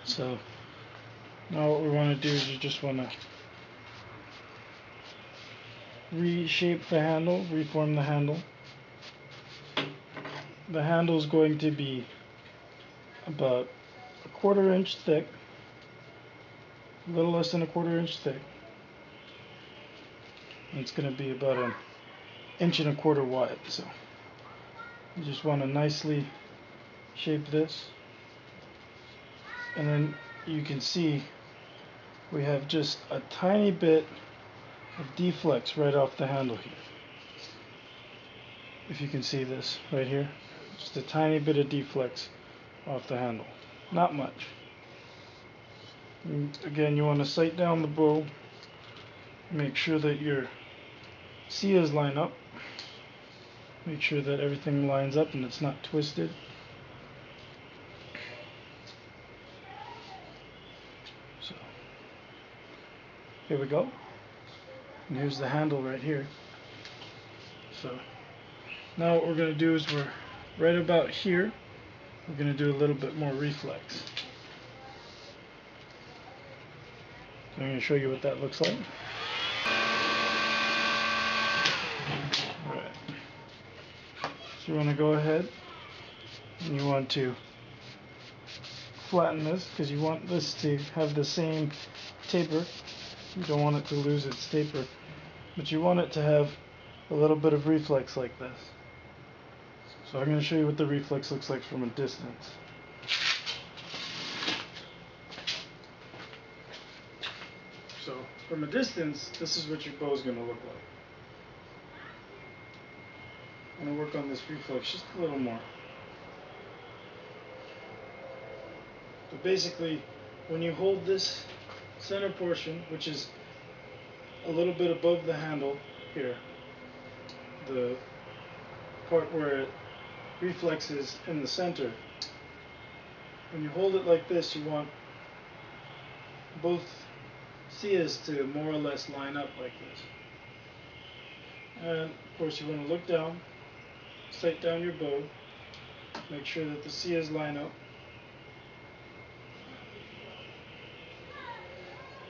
So now what we want to do is you just want to reshape the handle, reform the handle. The handle is going to be about a 1/4 inch thick, a little less than a 1/4 inch thick. And it's going to be about 1 1/4 inches wide. So you just want to nicely shape this, and then you can see we have just a tiny bit of deflex right off the handle here. If you can see this right here, just a tiny bit of deflex off the handle, not much. And again, you want to sight down the bow, make sure that your seas line up, make sure that everything lines up and it's not twisted. So here we go, and here's the handle right here. So now what we're going to do is we're right about here, we're going to do a little bit more reflex. So I'm going to show you what that looks like. Alright. So you want to go ahead and you want to flatten this because you want this to have the same taper. You don't want it to lose its taper, but you want it to have a little bit of reflex like this. So I'm going to show you what the reflex looks like from a distance. So from a distance, this is what your bow is going to look like. I'm going to work on this reflex just a little more. So basically, when you hold this center portion, which is a little bit above the handle here, the part where it reflexes in the center, when you hold it like this, you want both seas to more or less line up like this. And of course you want to look down, sight down your bow, make sure that the seas line up.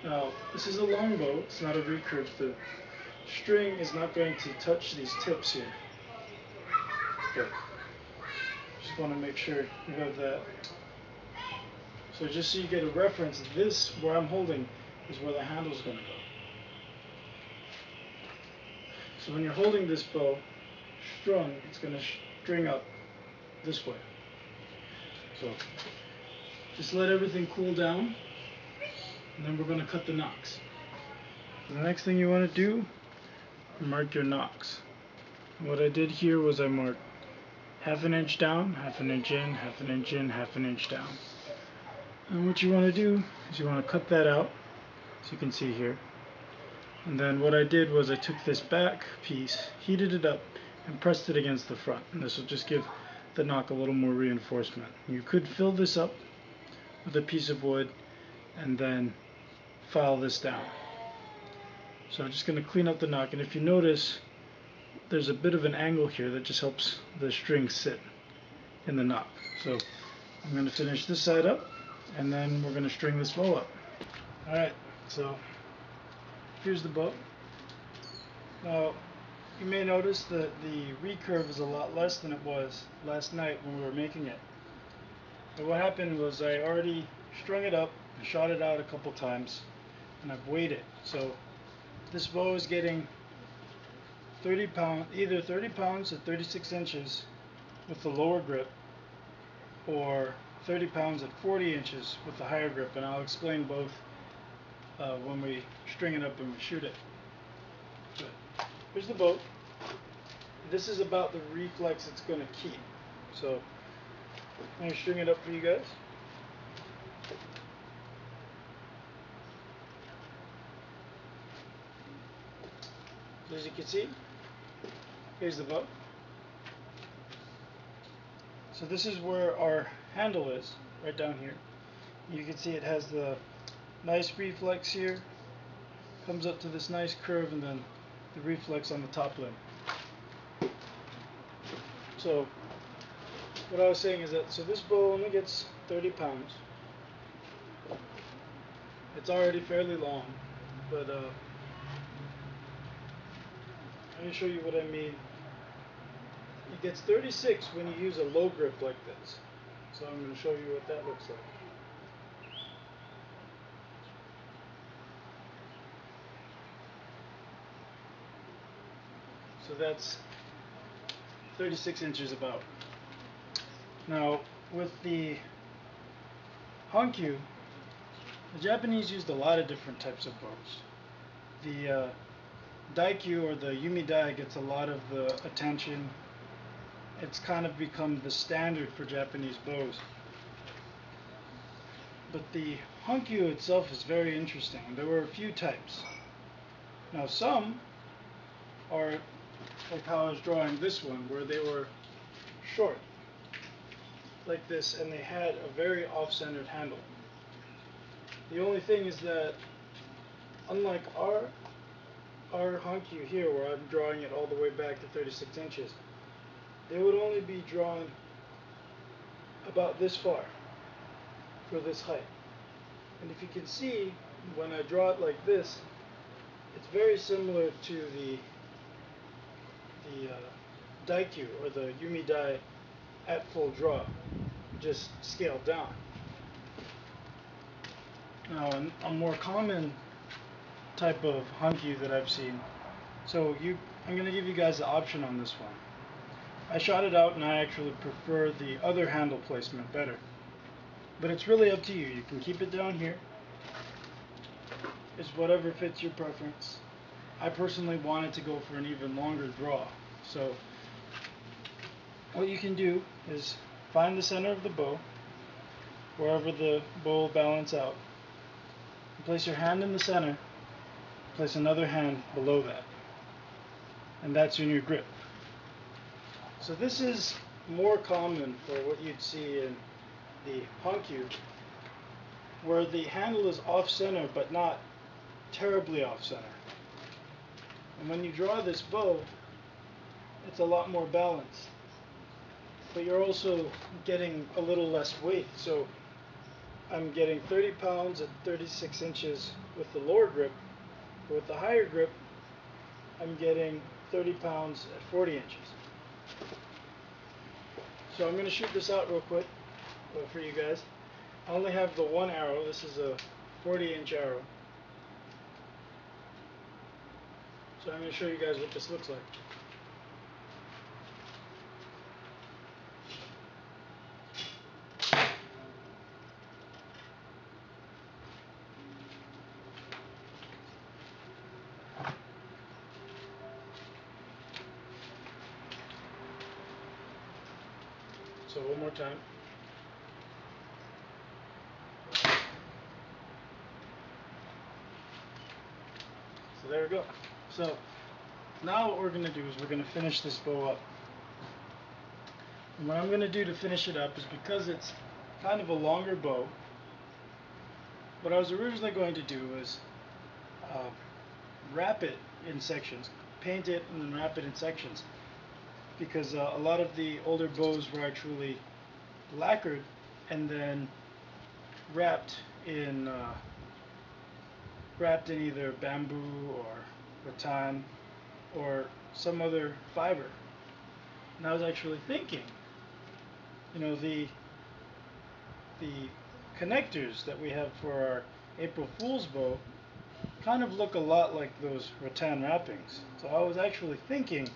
Now this is a long bow, it's not a recurve. The string is not going to touch these tips here. Okay. Just want to make sure you have that. So just so you get a reference, this where I'm holding is where the handle is going to go. So when you're holding this bow strung, it's going to string up this way. So just let everything cool down, and then we're going to cut the nocks. The next thing you want to do, mark your nocks. What I did here was I marked 1/2 inch down, 1/2 inch in, 1/2 inch in, 1/2 inch down. And what you want to do is you want to cut that out, as you can see here. And then what I did was I took this back piece, heated it up, and pressed it against the front. And this will just give the knock a little more reinforcement. You could fill this up with a piece of wood and then file this down. So I'm just going to clean up the knock, and if you notice, there's a bit of an angle here that just helps the string sit in the knock. So I'm going to finish this side up, and then we're going to string this bow up. Alright, so here's the bow. Now you may notice that the recurve is a lot less than it was last night when we were making it. But what happened was I already strung it up and shot it out a couple times, and I've weighed it. So this bow is getting 30 pounds, either 30 pounds at 36 inches with the lower grip, or 30 pounds at 40 inches with the higher grip, and I'll explain both when we string it up and we shoot it. But here's the bow. This is about the reflex it's going to keep. So I'm going to string it up for you guys. So as you can see, here's the bow. So this is where our handle is, right down here. You can see it has the nice reflex here, comes up to this nice curve, and then the reflex on the top limb. So what I was saying is that, so this bow only gets 30 pounds. It's already fairly long, but let me show you what I mean. It gets 36 when you use a low grip like this. So I'm going to show you what that looks like. So that's 36 inches about. Now with the Hankyu, the Japanese used a lot of different types of bows. The Daikyu or the Yumi Dai gets a lot of the attention. It's kind of become the standard for Japanese bows. But the Hankyu itself is very interesting. There were a few types. Now some are like how I was drawing this one, where they were short like this and they had a very off-centered handle. The only thing is that unlike our Hankyu here, where I'm drawing it all the way back to 36 inches, they would only be drawn about this far for this height. And if you can see, when I draw it like this, it's very similar to the Daikyu or the Yumi Dai at full draw, just scaled down. Now, a more common type of Hankyu that I've seen. So I'm going to give you guys the option on this one. I shot it out and I actually prefer the other handle placement better. But it's really up to you. You can keep it down here. It's whatever fits your preference. I personally wanted to go for an even longer draw. So what you can do is find the center of the bow, wherever the bow will balance out. You place your hand in the center, place another hand below that, and that's in your grip. So this is more common for what you'd see in the Hankyu, where the handle is off-center but not terribly off-center. And when you draw this bow, it's a lot more balanced, but you're also getting a little less weight. So I'm getting 30 pounds at 36 inches with the lower grip, but with the higher grip I'm getting 30 pounds at 40 inches. So I'm going to shoot this out real quick for you guys. I only have the one arrow. This is a 40-inch arrow. So I'm going to show you guys what this looks like. So one more time. So there we go. So now what we're going to do is we're going to finish this bow up. And what I'm going to do to finish it up is, because it's kind of a longer bow, what I was originally going to do was wrap it in sections, paint it and then wrap it in sections, because a lot of the older bows were actually lacquered and then wrapped in either bamboo or rattan or some other fiber. And I was actually thinking, you know, the connectors that we have for our April Fool's bow kind of look a lot like those rattan wrappings. So I was actually thinking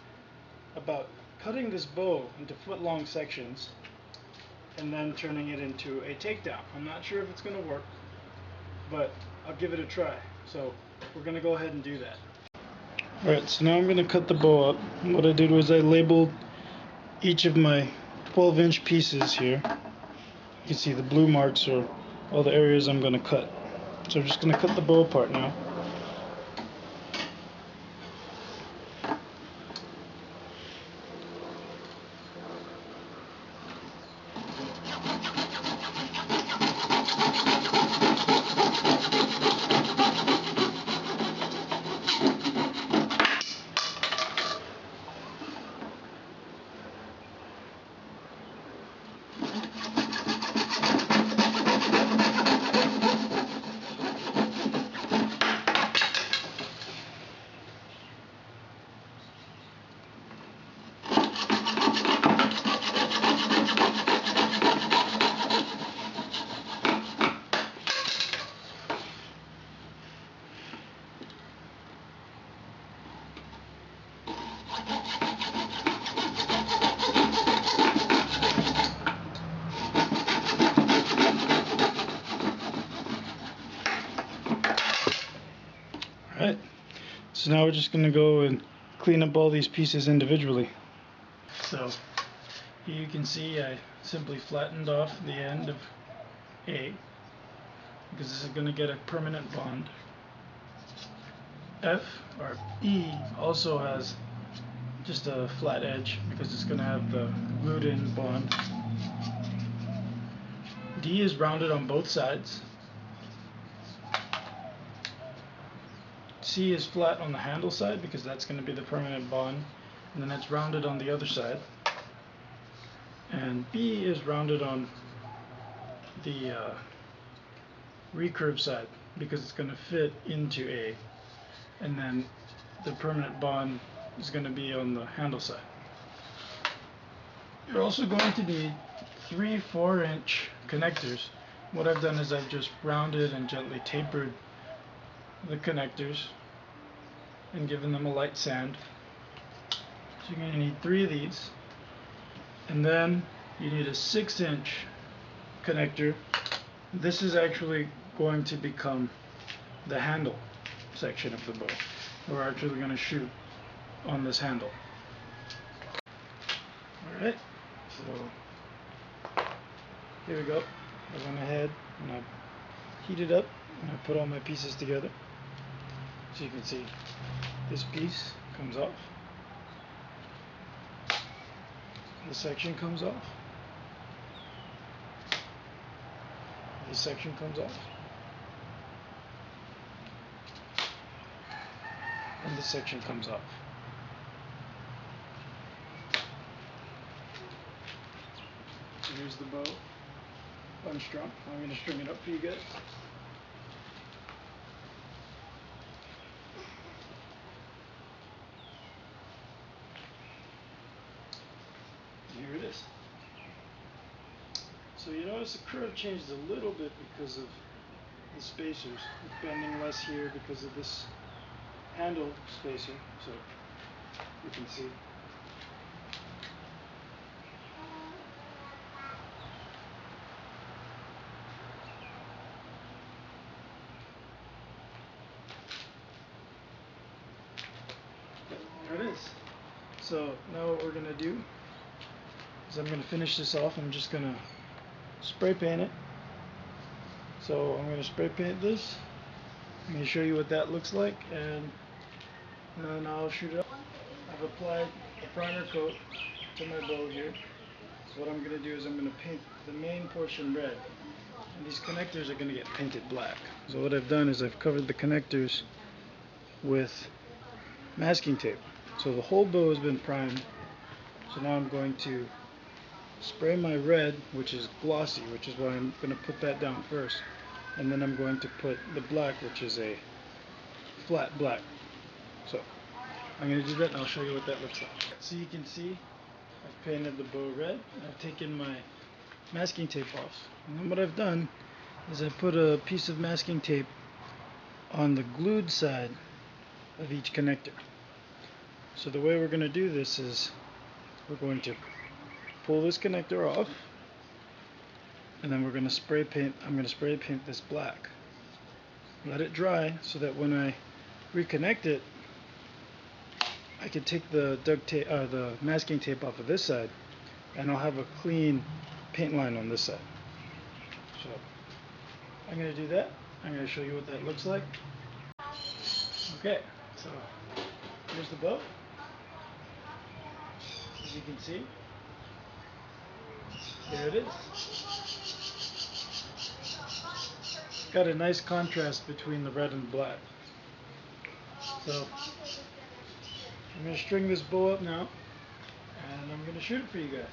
about cutting this bow into foot-long sections and then turning it into a takedown. I'm not sure if it's going to work, but I'll give it a try. So we're going to go ahead and do that. Alright, so now I'm going to cut the bow up. What I did was I labeled each of my 12-inch pieces here. You can see the blue marks are all the areas I'm going to cut. So I'm just going to cut the bow apart now. So now we're just going to go and clean up all these pieces individually. So here you can see I simply flattened off the end of A, because this is going to get a permanent bond. F, or E, also has just a flat edge because it's going to have the glued in bond. D is rounded on both sides. C is flat on the handle side because that's going to be the permanent bond, and then it's rounded on the other side. And B is rounded on the recurve side because it's going to fit into A, and then the permanent bond is going to be on the handle side. You're also going to need 3 4-inch connectors. What I've done is I've just rounded and gently tapered the connectors and given them a light sand. So you're going to need 3 of these, and then you need a 6-inch connector. This is actually going to become the handle section of the bow. We're actually going to shoot on this handle. Alright, so here we go. I went ahead and I heated up and I put all my pieces together. So you can see this piece comes off, this section comes off, this section comes off, and this section comes off. So here's the bow unstrung. I'm going to string it up for you guys. Here it is. So you notice the curve changed a little bit because of the spacers. It's bending less here because of this handle spacer, so you can see. There it is. So now what we're going to do is I'm going to finish this off. I'm just going to spray paint it. So I'm going to spray paint this. I'm going to show you what that looks like, and then I'll shoot it up. I've applied a primer coat to my bow here. So what I'm going to do is I'm going to paint the main portion red, and these connectors are going to get painted black. So what I've done is I've covered the connectors with masking tape. So the whole bow has been primed. So now I'm going to spray my red, which is glossy, which is why I'm going to put that down first, and then I'm going to put the black, which is a flat black. So I'm going to do that, and I'll show you what that looks like. So you can see I've painted the bow red. I've taken my masking tape off, and then what I've done is I put a piece of masking tape on the glued side of each connector. So the way we're going to do this is we're going to pull this connector off, and then we're going to spray paint. I'm going to spray paint this black. Let it dry so that when I reconnect it, I can take the the masking tape off of this side, and I'll have a clean paint line on this side. So I'm going to do that. I'm going to show you what that looks like. Okay, so here's the bow. As you can see, there it is. Got a nice contrast between the red and the black. So I'm going to string this bow up now, and I'm going to shoot it for you guys.